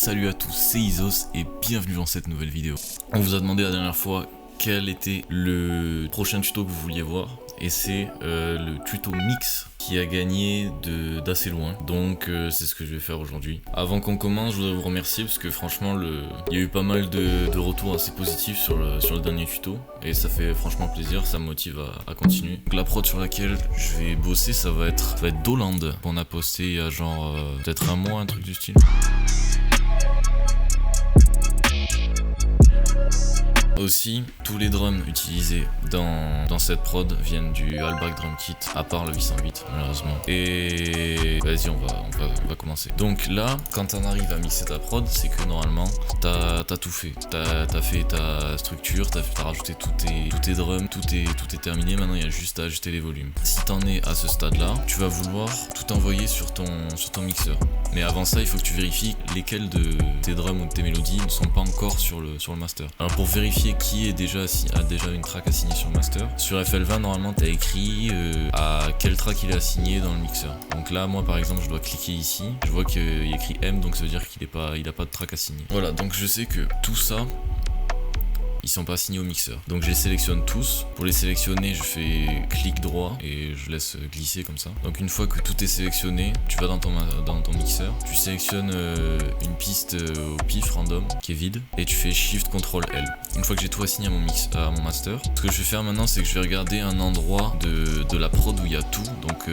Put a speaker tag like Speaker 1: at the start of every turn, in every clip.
Speaker 1: Salut à tous, c'est Isos et bienvenue dans cette nouvelle vidéo. On vous a demandé la dernière fois quel était le prochain tuto que vous vouliez voir. Et c'est le tuto mix qui a gagné d'assez loin. Donc c'est ce que je vais faire aujourd'hui. Avant qu'on commence, je voudrais vous remercier parce que franchement il y a eu pas mal de retours assez positifs sur le dernier tuto. Et ça fait franchement plaisir, ça me motive à continuer. Donc la prod sur laquelle je vais bosser, ça va être Doland, qu'on a posté il y a genre peut-être un mois, un truc du style. Aussi, tous les drums utilisés dans cette prod viennent du Halbach Drum Kit, à part le 808 malheureusement. Et vas-y, on va commencer. Donc là, quand t'en arrives à mixer ta prod, c'est que normalement t'as tout fait. T'as fait ta structure, t'as rajouté tous tes drums, tout est terminé. Maintenant il y a juste à ajuster les volumes. Si t'en es à ce stade là, tu vas vouloir tout envoyer sur ton mixeur. Mais avant ça, il faut que tu vérifies lesquels de tes drums ou de tes mélodies ne sont pas encore sur le master. Alors pour vérifier qui a déjà une track assignée sur le master, sur FL20 normalement tu as écrit à quel track il est assigné dans le mixeur. Donc là moi par exemple je dois cliquer ici, je vois qu'il y a écrit M, donc ça veut dire qu'il a pas de track assigné. Voilà, donc je sais que tout ça ils sont pas assignés au mixeur. Donc je les sélectionne tous. Pour les sélectionner, je fais clic droit et je laisse glisser comme ça. Donc une fois que tout est sélectionné, tu vas dans ton mixeur, tu sélectionnes une piste au pif random qui est vide et tu fais Shift Ctrl L. Une fois que j'ai tout assigné à mon master, ce que je vais faire maintenant, c'est que je vais regarder un endroit de la prod où il y a tout, donc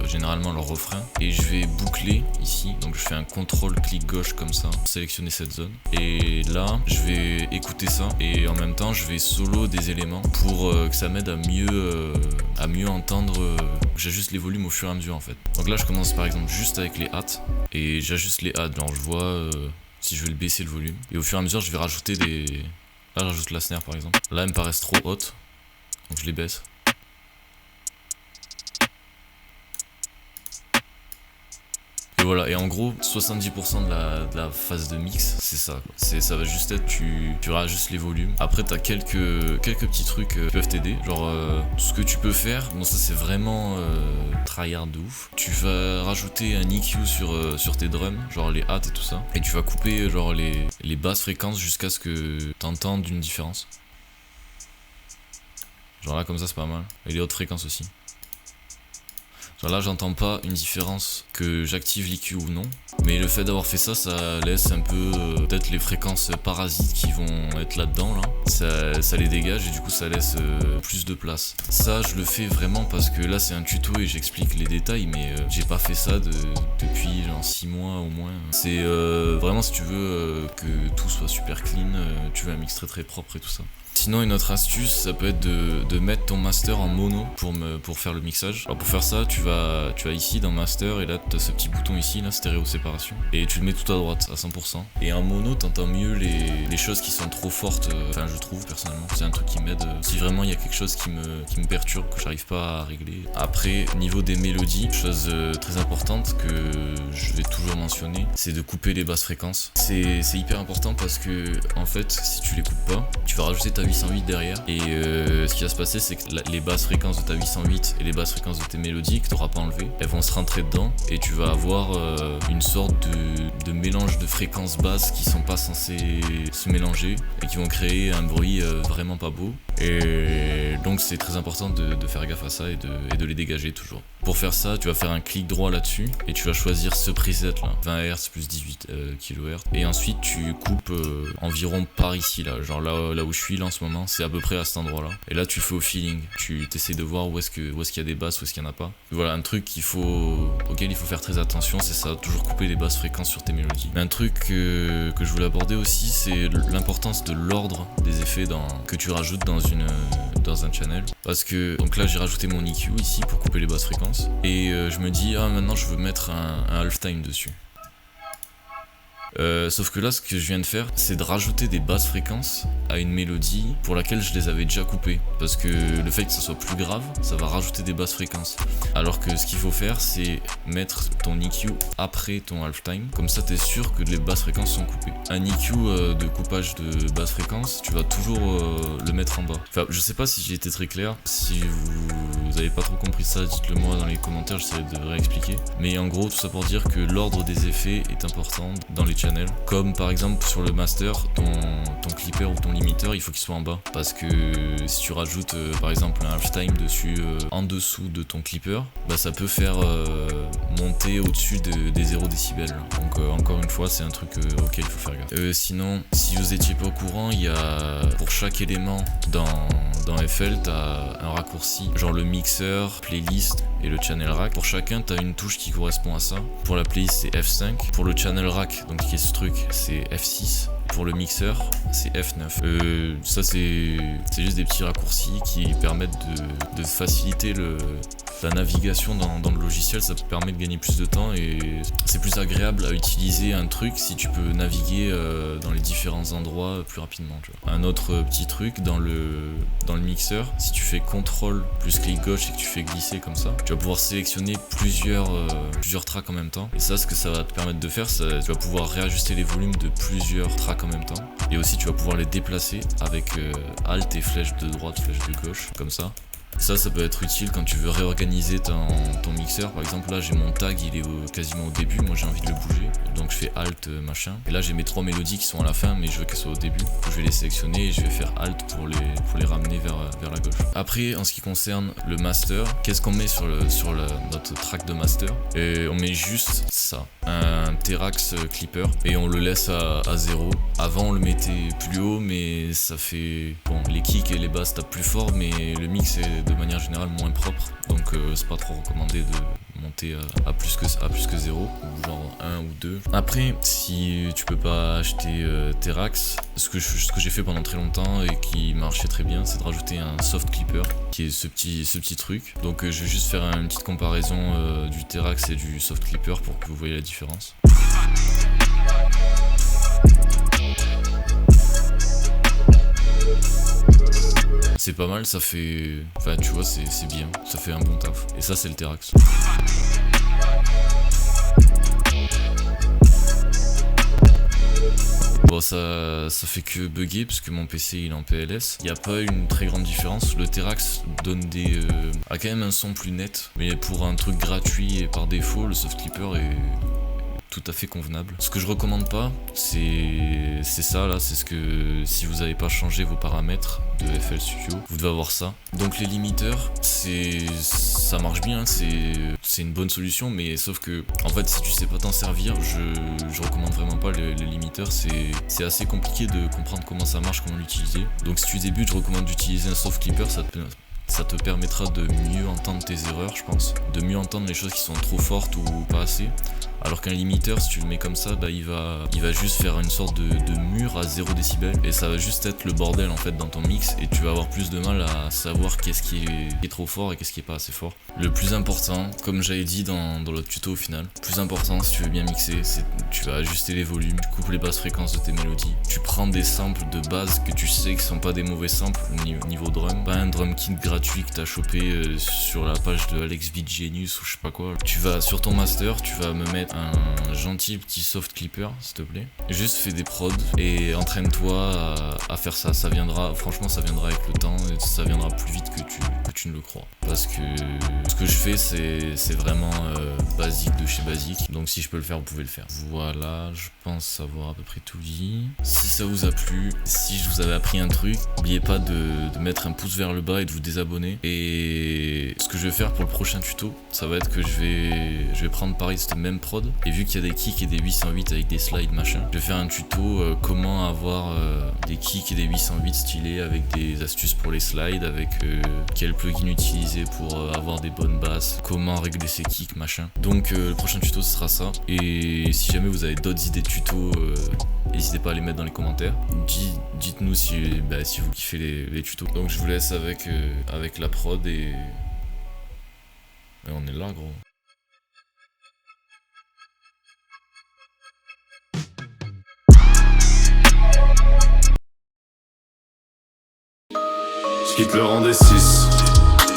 Speaker 1: généralement le refrain, et je vais boucler ici. Donc je fais un CTRL clic gauche comme ça, pour sélectionner cette zone. Et là, je vais écouter ça et en même temps je vais solo des éléments pour que ça m'aide à mieux entendre. J'ajuste les volumes au fur et à mesure en fait. Donc là je commence par exemple juste avec les hats et j'ajuste les hats, genre je vois si je vais le baisser le volume, et au fur et à mesure je vais rajouter là j'ajoute la snare par exemple. Là elles me paraissent trop hautes, donc je les baisse. Et voilà, et en gros 70% de la phase de mix c'est ça quoi. Ça va juste être tu rajustes les volumes. Après t'as quelques petits trucs qui peuvent t'aider, genre ce que tu peux faire, bon ça c'est vraiment tryhard de ouf, tu vas rajouter un EQ sur tes drums, genre les hats et tout ça, et tu vas couper genre les basses fréquences jusqu'à ce que t'entendes une différence. Genre là comme ça c'est pas mal, et les hautes fréquences aussi. Genre là j'entends pas une différence que j'active l'EQ ou non, mais le fait d'avoir fait ça, ça laisse un peu peut-être les fréquences parasites qui vont être là-dedans là. Ça les dégage et du coup ça laisse plus de place. Ça je le fais vraiment parce que là c'est un tuto et j'explique les détails, mais j'ai pas fait ça depuis genre 6 mois au moins. C'est vraiment si tu veux que tout soit super clean, tu veux un mix très très propre et tout ça. Sinon une autre astuce, ça peut être de mettre ton master en mono pour faire le mixage. Alors pour faire ça, tu vas ici dans master et là tu as ce petit bouton ici, là stéréo séparation, et tu le mets tout à droite à 100%. Et en mono t'entends mieux les choses qui sont trop fortes, enfin je trouve personnellement. C'est un truc qui m'aide si vraiment il y a quelque chose qui me perturbe, que j'arrive pas à régler. Après niveau des mélodies, chose très importante que je vais toujours mentionner, c'est de couper les basses fréquences. C'est hyper important parce que en fait si tu les coupes pas, tu vas rajouter ta 808 derrière, et ce qui va se passer c'est que les basses fréquences de ta 808 et les basses fréquences de tes mélodies que tu n'auras pas enlevées, elles vont se rentrer dedans et tu vas avoir une sorte de mélange de fréquences basses qui sont pas censées se mélanger et qui vont créer un bruit vraiment pas beau. Et donc c'est très important de faire gaffe à ça et de les dégager toujours. Pour faire ça, tu vas faire un clic droit là-dessus et tu vas choisir ce preset là, 20 Hz plus 18 kHz, et ensuite tu coupes environ par ici là, genre là où je suis là en ce moment, c'est à peu près à cet endroit là. Et là tu fais au feeling, tu essaies de voir où est-ce qu'il y a des basses, où est-ce qu'il n'y en a pas. Et voilà, un truc auquel il faut faire très attention, c'est ça, toujours couper les basses fréquences sur tes mélodies. Mais un truc que je voulais aborder aussi, c'est l'importance de l'ordre des effets que tu rajoutes dans un channel. Parce que donc là j'ai rajouté mon EQ ici pour couper les basses fréquences, et je me dis maintenant je veux mettre un halftime dessus. Sauf que là ce que je viens de faire, c'est de rajouter des basses fréquences à une mélodie pour laquelle je les avais déjà coupées, parce que le fait que ça soit plus grave, ça va rajouter des basses fréquences, alors que ce qu'il faut faire c'est mettre ton EQ après ton halftime, comme ça t'es sûr que les basses fréquences sont coupées. Un EQ de coupage de basses fréquences, tu vas toujours le mettre en bas. Enfin je sais pas si j'ai été très clair, si vous avez pas trop compris ça, dites-le moi dans les commentaires, j'essaierai de réexpliquer, mais en gros tout ça pour dire que l'ordre des effets est important dans les channels. channel. Comme par exemple sur le master, ton clipper ou ton limiteur, il faut qu'il soit en bas. Parce que si tu rajoutes par exemple un half-time dessus, en dessous de ton clipper, bah ça peut faire monter au-dessus des 0 décibels. Donc encore une fois, c'est un truc auquel il faut faire gaffe. Sinon, si vous étiez pas au courant, il y a pour chaque élément dans FL, t'as un raccourci, genre le mixeur, playlist et le channel rack. Pour chacun, t'as une touche qui correspond à ça. Pour la playlist, c'est F5. Pour le channel rack, donc qui est ce truc, c'est F6. Pour le mixeur, c'est F9. Ça, c'est juste des petits raccourcis qui permettent de faciliter la navigation dans le logiciel. Ça te permet de gagner plus de temps et c'est plus agréable à utiliser un truc si tu peux naviguer dans les différents endroits plus rapidement. Tu vois. Un autre petit truc dans le mixeur, si tu fais CTRL plus clic gauche et que tu fais glisser comme ça, tu vas pouvoir sélectionner plusieurs tracks en même temps. Et ça, ce que ça va te permettre de faire, tu vas pouvoir réajuster les volumes de plusieurs tracks en même temps. Et aussi, tu vas pouvoir les déplacer avec Alt et flèche de droite, flèche de gauche, comme ça. Ça peut être utile quand tu veux réorganiser ton mixeur. Par exemple, là j'ai mon tag, il est quasiment au début, moi j'ai envie de le bouger. Donc je fais Alt machin. Et là j'ai mes 3 mélodies qui sont à la fin, mais je veux qu'elles soient au début. Je vais les sélectionner et je vais faire Alt pour les ramener vers la gauche. Après, en ce qui concerne le master, qu'est-ce qu'on met sur notre track de master? Et on met juste ça, un Terax Clipper, et on le laisse à 0. Avant on le mettait plus haut, mais ça fait... Bon, les kicks et les basses tapent plus fort, mais le mix est de manière générale moins propre, donc c'est pas trop recommandé de monter à plus que 0, ou genre 1 ou 2. Après, si tu peux pas acheter Terax, ce que j'ai fait pendant très longtemps et qui marchait très bien, c'est de rajouter un soft clipper, qui est ce petit truc. Donc je vais juste faire une petite comparaison du Terax et du soft clipper pour que vous voyez la différence. C'est pas mal, ça fait... Enfin tu vois, c'est bien, ça fait un bon taf. Et ça c'est le Terax. Bon, ça fait que bugger parce que mon PC il est en PLS. Il n'y a pas une très grande différence. Le Terax donne a quand même un son plus net. Mais pour un truc gratuit et par défaut, le soft clipper est tout à fait convenable. Ce que je recommande pas, c'est ça là, c'est ce que si vous n'avez pas changé vos paramètres de FL Studio, vous devez avoir ça. Donc les limiteurs, ça marche bien, c'est une bonne solution, mais sauf que en fait si tu sais pas t'en servir, je recommande vraiment pas les limiteurs. C'est assez compliqué de comprendre comment ça marche, comment l'utiliser. Donc si tu débutes, je recommande d'utiliser un soft clipper, ça te permettra de mieux entendre tes erreurs, je pense, de mieux entendre les choses qui sont trop fortes ou pas assez. Alors qu'un limiteur, si tu le mets comme ça, bah, il va juste faire une sorte de mur à 0 décibel et ça va juste être le bordel en fait dans ton mix et tu vas avoir plus de mal à savoir qu'est-ce qui est trop fort et qu'est-ce qui est pas assez fort. Le plus important, comme j'avais dit dans l'autre tuto au final, le plus important si tu veux bien mixer, c'est tu vas ajuster les volumes, tu coupes les basses fréquences de tes mélodies, tu prends des samples de base que tu sais que sont pas des mauvais samples niveau drum, pas un drum kit gratuit que t'as chopé sur la page de Alex Beat Genius ou je sais pas quoi. Tu vas sur ton master, tu vas me mettre un gentil petit soft clipper s'il te plaît. Juste fais des prods et entraîne-toi à faire ça. Ça viendra, franchement ça viendra avec le temps et ça viendra plus vite que tu ne le crois. Parce que ce que je fais c'est vraiment basique de chez basique. Donc si je peux le faire, vous pouvez le faire. Voilà, je pense avoir à peu près tout dit. Si ça vous a plu, si je vous avais appris un truc, n'oubliez pas de mettre un pouce vers le bas et de vous désabonner. Et ce que je vais faire pour le prochain tuto, ça va être que je vais prendre pareil cette même prod. Et vu qu'il y a des kicks et des 808 avec des slides machin, je vais faire un tuto comment avoir des kicks et des 808 stylés avec des astuces pour les slides, avec quel plugin utiliser pour avoir des bonnes basses, comment régler ses kicks machin. Donc le prochain tuto ce sera ça. Et si jamais vous avez d'autres idées de tutos, n'hésitez pas à les mettre dans les commentaires. Dites-nous si vous kiffez les tutos. Donc je vous laisse avec la prod et on est là gros.
Speaker 2: Je quitte le rang des 6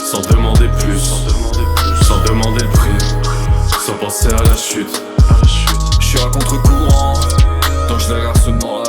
Speaker 2: sans demander plus, sans demander le prix, sans penser à la chute. Je suis à contre-courant, tant que je regarde ce noir.